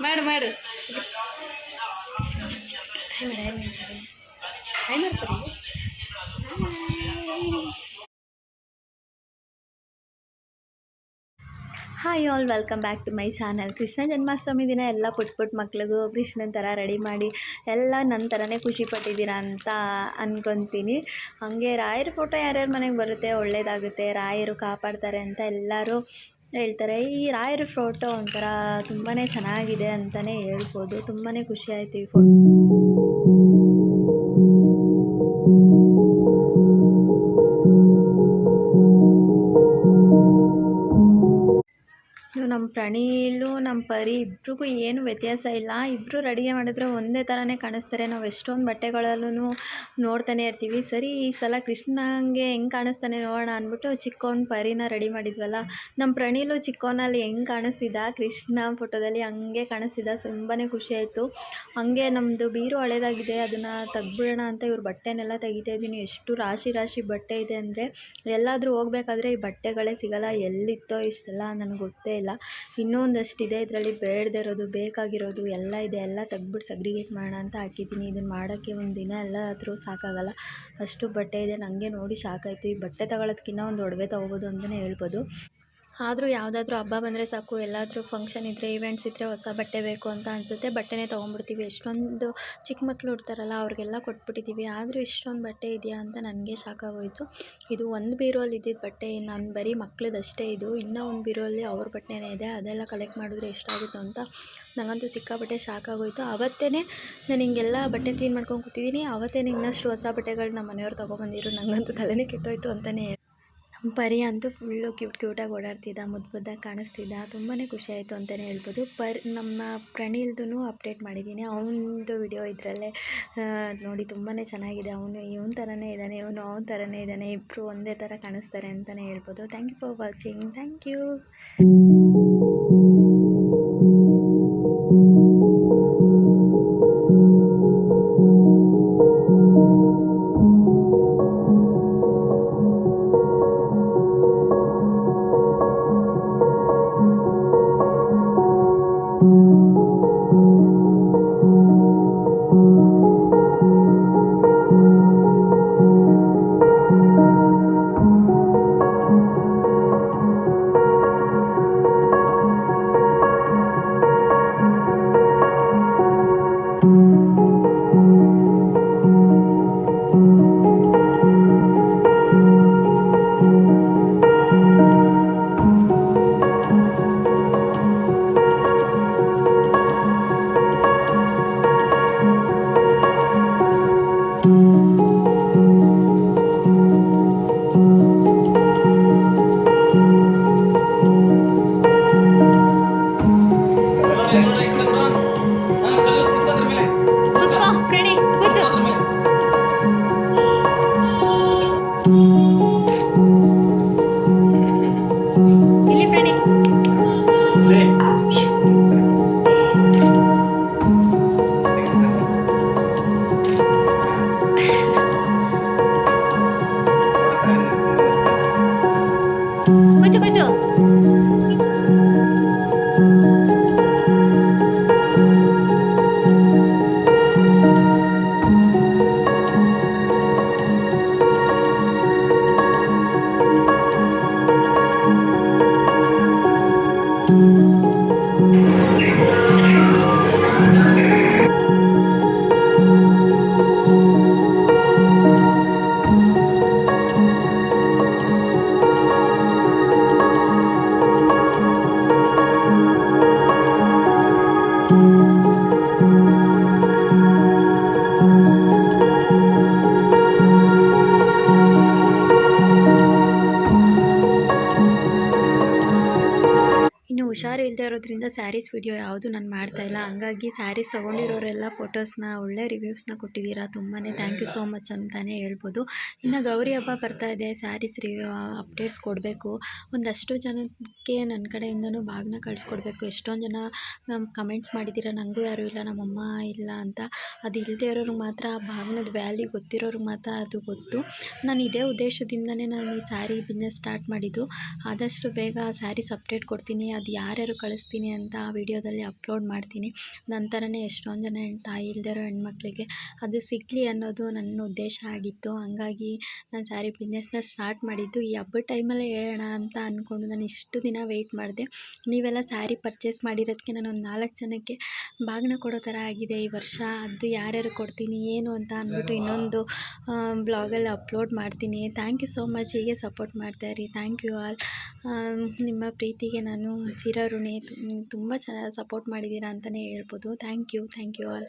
ಮಾಡು ಮಾಡು ಹಾಯ್ ಮಾಡ್ತಾರೆ. Hi all, welcome back to my channel. Krishna Janmashtami ದಿನ ಎಲ್ಲ ಪುಟ್ಟ ಮಕ್ಳಿಗೂ ಕೃಷ್ಣನ ಥರ ರೆಡಿ ಮಾಡಿ ಎಲ್ಲ ನನ್ನ ಥರನೇ ಖುಷಿ ಪಟ್ಟಿದ್ದೀರಾ ಅಂತ ಅಂದ್ಕೊತೀನಿ. ಹಾಗೆ ರಾಯರ ಫೋಟೋ ಯಾರ್ಯಾರ ಮನೆಗೆ ಬರುತ್ತೆ ಒಳ್ಳೇದಾಗುತ್ತೆ, ರಾಯರು ಕಾಪಾಡ್ತಾರೆ ಅಂತ ಎಲ್ಲರೂ ಹೇಳ್ತಾರೆ. ಈ ರಾಯರ ಫೋಟೋ ಒಂಥರ ತುಂಬಾ ಚೆನ್ನಾಗಿದೆ ಅಂತಲೇ ಹೇಳ್ಬೋದು. ತುಂಬಾ ಖುಷಿ ಆಯಿತು ಈ ಫೋಟೋ. ನಮ್ಮ ಪ್ರಣೀಲು ನಮ್ಮ ಪರಿ ಇಬ್ರಿಗೂ ಏನು ವ್ಯತ್ಯಾಸ ಇಲ್ಲ. ಇಬ್ಬರು ರೆಡಿ ಮಾಡಿದ್ರೆ ಒಂದೇ ಥರನೇ ಕಾಣಿಸ್ತಾರೆ. ನಾವು ಎಷ್ಟೊಂದು ಬಟ್ಟೆಗಳಲ್ಲೂ ನೋಡ್ತಾನೆ ಇರ್ತೀವಿ. ಸರಿ ಈ ಸಲ ಕೃಷ್ಣಂಗೆ ಹೆಂಗೆ ಕಾಣಿಸ್ತಾನೆ ನೋಡೋಣ ಅಂದ್ಬಿಟ್ಟು ಚಿಕ್ಕವನ ಪರಿನ ರೆಡಿ ಮಾಡಿದ್ವಲ್ಲ. ನಮ್ಮ ಪ್ರಣೀಲು ಚಿಕ್ಕವನಲ್ಲಿ ಹೆಂಗೆ ಕಾಣಿಸ್ತಿದ್ದ ಕೃಷ್ಣ ಫೋಟೋದಲ್ಲಿ ಹಂಗೆ ಕಾಣಿಸ್ತಿದ್ದ. ತುಂಬಾ ಖುಷಿ ಆಯಿತು. ಹಾಗೆ ನಮ್ಮದು ಬೀರು ಹಳೇದಾಗಿದೆ, ಅದನ್ನು ತೆಗ್ಬಿಡೋಣ ಅಂತ ಇವ್ರ ಬಟ್ಟೆನೆಲ್ಲ ತೆಗಿತಾ ಇದ್ದೀನಿ. ಎಷ್ಟು ರಾಶಿ ರಾಶಿ ಬಟ್ಟೆ ಇದೆ ಅಂದರೆ ಎಲ್ಲಾದರೂ ಹೋಗ್ಬೇಕಾದ್ರೆ ಈ ಬಟ್ಟೆಗಳೇ ಸಿಗೋಲ್ಲ. ಎಲ್ಲಿತ್ತೋ ಇಷ್ಟೆಲ್ಲ ನನಗೆ ಗೊತ್ತೇ ಇಲ್ಲ. ಇನ್ನೂ ಒಂದಷ್ಟಿದೆ, ಇದರಲ್ಲಿ ಬೇಡದೇ ಇರೋದು ಬೇಕಾಗಿರೋದು ಎಲ್ಲ ಇದೆ. ಎಲ್ಲ ತೆಗ್ಬಿಟ್ಟು ಸಗ್ರಿಗೇಟ್ ಮಾಡೋಣ ಅಂತ ಹಾಕಿದ್ದೀನಿ. ಇದನ್ನು ಮಾಡೋಕ್ಕೆ ಒಂದು ದಿನ ಎಲ್ಲ ಆದರೂ ಸಾಕಾಗಲ್ಲ, ಅಷ್ಟು ಬಟ್ಟೆ ಇದೆ. ನನಗೆ ನೋಡಿ ಶಾಕಾಯಿತು. ಈ ಬಟ್ಟೆ ತಗೊಳ್ಳೋದಕ್ಕಿಂತ ಒಂದು ಒಡವೆ ತೊಗೋಬೋದು ಅಂತಲೇ ಹೇಳ್ಬೋದು. ಆದರೂ ಯಾವುದಾದ್ರೂ ಹಬ್ಬ ಬಂದರೆ ಸಾಕು, ಎಲ್ಲಾದರೂ ಫಂಕ್ಷನ್ ಇದ್ದರೆ ಈವೆಂಟ್ಸ್ ಇದ್ದರೆ ಹೊಸ ಬಟ್ಟೆ ಬೇಕು ಅಂತ ಅನಿಸುತ್ತೆ, ಬಟ್ಟೆನೇ ತೊಗೊಂಡ್ಬಿಡ್ತೀವಿ. ಎಷ್ಟೊಂದು ಚಿಕ್ಕ ಮಕ್ಕಳು ಇರ್ತಾರಲ್ಲ ಅವ್ರಿಗೆಲ್ಲ ಕೊಟ್ಬಿಟ್ಟಿದ್ದೀವಿ. ಆದರೂ ಇಷ್ಟೊಂದು ಬಟ್ಟೆ ಇದೆಯಾ ಅಂತ ನನಗೆ ಶಾಕಾಗೋಯಿತು. ಇದು ಒಂದು ಬೀರುವಲ್ಲಿ ಇದ್ದಿದ್ದ ಬಟ್ಟೆ, ನಾನು ಬರೀ ಮಕ್ಕಳದಷ್ಟೇ ಇದು. ಇನ್ನೂ ಒಂದು ಬೀರುವಲ್ಲಿ ಅವ್ರ ಬಟ್ಟೆನೇ ಇದೆ. ಅದೆಲ್ಲ ಕಲೆಕ್ಟ್ ಮಾಡಿದ್ರೆ ಎಷ್ಟಾಗುತ್ತೋ ಅಂತ ನನಗಂತೂ ಸಿಕ್ಕಾಬಟ್ಟೆ ಶಾಕಾಗೋಯಿತು. ಅವತ್ತೇ ನಾನು ಹಿಂಗೆಲ್ಲ ಬಟ್ಟೆ ಕ್ಲೀನ್ ಮಾಡ್ಕೊಂಡು ಕೂತಿದ್ದೀನಿ. ಅವತ್ತೇ ಇನ್ನಷ್ಟು ಹೊಸ ಬಟ್ಟೆಗಳು ನಮ್ಮ ಮನೆಯವ್ರು ತೊಗೊಬಂದಿರು. ನನಗಂತೂ ತಲೆನೇ ಕೆಟ್ಟೋಯ್ತು ಅಂತಲೇ ಹೇಳಿ. ನಮ್ಮ ಪರಿ ಅಂತೂ ಫುಲ್ಲು ಕ್ಯೂಟಾಗಿ ಓಡಾಡ್ತಿದ್ದ, ಮುದ್ದಾಗಿ ಕಾಣಿಸ್ತಿದ್ದ. ತುಂಬಾ ಖುಷಿ ಆಯಿತು ಅಂತಲೇ ಹೇಳ್ಬೋದು. ನಮ್ಮ ಪ್ರಣೀಲ್ದು ಅಪ್ಡೇಟ್ ಮಾಡಿದ್ದೀನಿ, ಅವನದು ವಿಡಿಯೋ ಇದರಲ್ಲೇ ನೋಡಿ. ತುಂಬಾ ಚೆನ್ನಾಗಿದೆ. ಅವನು ಇವನ ಥರನೇ ಇದ್ದಾನೆ, ಇವನು ಅವನ ಥರನೇ ಇದ್ದಾನೆ. ಇಬ್ಬರು ಒಂದೇ ಥರ ಕಾಣಿಸ್ತಾರೆ ಅಂತಲೇ ಹೇಳ್ಬೋದು. Thank you for watching. Thank you. ಹುಷಾರಿಲ್ಲದೆ ಇರೋದ್ರಿಂದ ಸ್ಯಾರೀಸ್ ವಿಡಿಯೋ ಯಾವುದು ನಾನು ಮಾಡ್ತಾಯಿಲ್ಲ. ಹಂಗಾಗಿ ಸ್ಯಾರೀಸ್ ತೊಗೊಂಡಿರೋರೆಲ್ಲ ಫೋಟೋಸ್ನ ಒಳ್ಳೆ ರಿವ್ಯೂಸ್ನ ಕೊಟ್ಟಿದ್ದೀರಾ. ತುಂಬಾ ಥ್ಯಾಂಕ್ ಯು ಸೋ ಮಚ್ ಅಂತಲೇ ಹೇಳ್ಬೋದು. ಇನ್ನು ಗೌರಿ ಹಬ್ಬ ಬರ್ತಾ ಇದೆ, ಸ್ಯಾರೀಸ್ ರಿವ್ಯೂ ಅಪ್ಡೇಟ್ಸ್ ಕೊಡಬೇಕು. ಒಂದಷ್ಟು ಜನಕ್ಕೆ ನನ್ನ ಕಡೆಯಿಂದನೂ ಭಾಗನ ಕಳಿಸ್ಕೊಡ್ಬೇಕು. ಎಷ್ಟೊಂದು ಜನ ಕಮೆಂಟ್ಸ್ ಮಾಡಿದ್ದೀರಾ, ನನಗೂ ಯಾರೂ ಇಲ್ಲ, ನಮ್ಮಮ್ಮ ಇಲ್ಲ ಅಂತ. ಅದು ಇಲ್ಲದೆ ಇರೋರಿಗೆ ಮಾತ್ರ ಭಾಗನದ ವ್ಯಾಲ್ಯೂ ಗೊತ್ತಿರೋರಿಗೆ ಮಾತ್ರ ಅದು ಗೊತ್ತು. ನಾನು ಇದೇ ಉದ್ದೇಶದಿಂದನೇ ನಾನು ಈ ಸ್ಯಾರಿ ಬಿಸ್ನೆಸ್ ಸ್ಟಾರ್ಟ್ ಮಾಡಿದ್ದು. ಆದಷ್ಟು ಬೇಗ ಸ್ಯಾರೀಸ್ ಅಪ್ಡೇಟ್ ಕೊಡ್ತೀನಿ. ಅದು ಯಾರ್ಯಾರು ಕಳಿಸ್ತೀನಿ ಅಂತ ಆ ವಿಡಿಯೋದಲ್ಲಿ ಅಪ್ಲೋಡ್ ಮಾಡ್ತೀನಿ. ನಂತರನೇ ಎಷ್ಟೊಂದು ಜನ ತಾಯಿ ಇಲ್ಲದೇ ಇರೋ ಹೆಣ್ಮಕ್ಳಿಗೆ ಅದು ಸಿಗಲಿ ಅನ್ನೋದು ನನ್ನ ಉದ್ದೇಶ ಆಗಿತ್ತು. ಹಂಗಾಗಿ ನಾನು ಸ್ಯಾರಿ ಬಿಸ್ನೆಸ್ನ ಸ್ಟಾರ್ಟ್ ಮಾಡಿದ್ದು ಈ ಹಬ್ಬದ ಟೈಮಲ್ಲೇ ಹೇಳೋಣ ಅಂತ ಅಂದ್ಕೊಂಡು ನಾನು ಇಷ್ಟು ದಿನ ವೆಯ್ಟ್ ಮಾಡಿದೆ. ನೀವೆಲ್ಲ ಸ್ಯಾರಿ ಪರ್ಚೇಸ್ ಮಾಡಿರೋದಕ್ಕೆ ನಾನು ಒಂದು 4 ಜನಕ್ಕೆ ಬಾಗಿನ ಕೊಡೋ ಥರ ಆಗಿದೆ ಈ ವರ್ಷ. ಅದು ಯಾರ್ಯಾರು ಕೊಡ್ತೀನಿ ಏನು ಅಂತ ಅಂದ್ಬಿಟ್ಟು ಇನ್ನೊಂದು ಬ್ಲಾಗಲ್ಲಿ ಅಪ್ಲೋಡ್ ಮಾಡ್ತೀನಿ. Thank you so much. ಹೀಗೆ ಸಪೋರ್ಟ್ ಮಾಡ್ತಾಯಿರಿ. Thank you all. ನಿಮ್ಮ ಪ್ರೀತಿಗೆ ನಾನು ಚಿರಋಣಿ. ತುಂಬ ಚೆನ್ನಾಗಿ ಸಪೋರ್ಟ್ ಮಾಡಿದ್ದೀರಾ ಅಂತಲೇ ಹೇಳ್ಬೋದು. Thank you all.